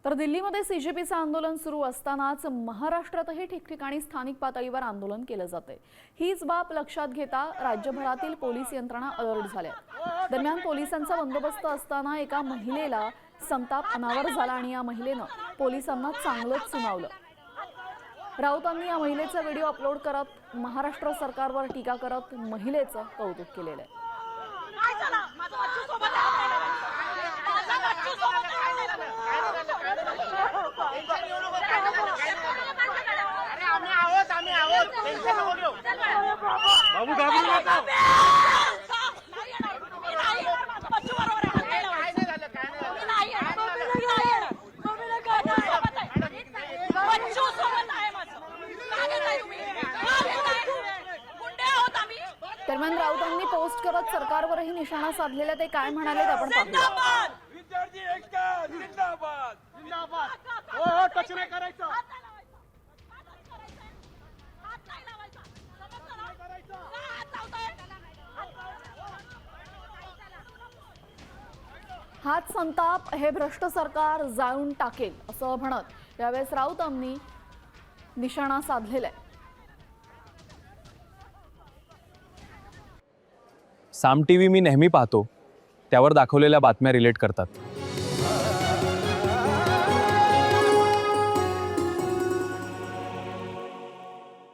तर दिल्लीमध्ये सीजेपीचं आंदोलन सुरू असतानाच महाराष्ट्रातही ठिकठिकाणी स्थानिक पातळीवर आंदोलन केलं जाते। हीच बाब लक्षात घेता राज्यभरातील पोलीस यंत्रणा अलर्ट झाल्या। दरम्यान पोलिसांचा बंदोबस्त असताना एका महिलेला संताप अनावर झाला आणि या महिलेनं पोलिसांना चांगलंच सुनावलं। राऊतांनी या महिलेचा व्हिडिओ अपलोड करत महाराष्ट्र सरकारवर टीका करत महिलेचं कौतुक केलेलं आहे। बाबू घाबरू नका। दरम्यान राऊतांनी पोस्ट करत सरकारवरही निशाणा साधलेला ते काय म्हणाले ते आपण पाहूया। विद्यार्थी एकता जिंदाबाद जिंदाबाद। हो टच नाही करायचं। हाच संताप हे भ्रष्ट सरकार जाळून टाकेल असं म्हणत यावेळेस राऊतांनी निशाणा साधलेला आहे। साम टीव्ही मी नेहमी पाहतो, त्यावर दाखवलेल्या बातम्या रिलेट करतात।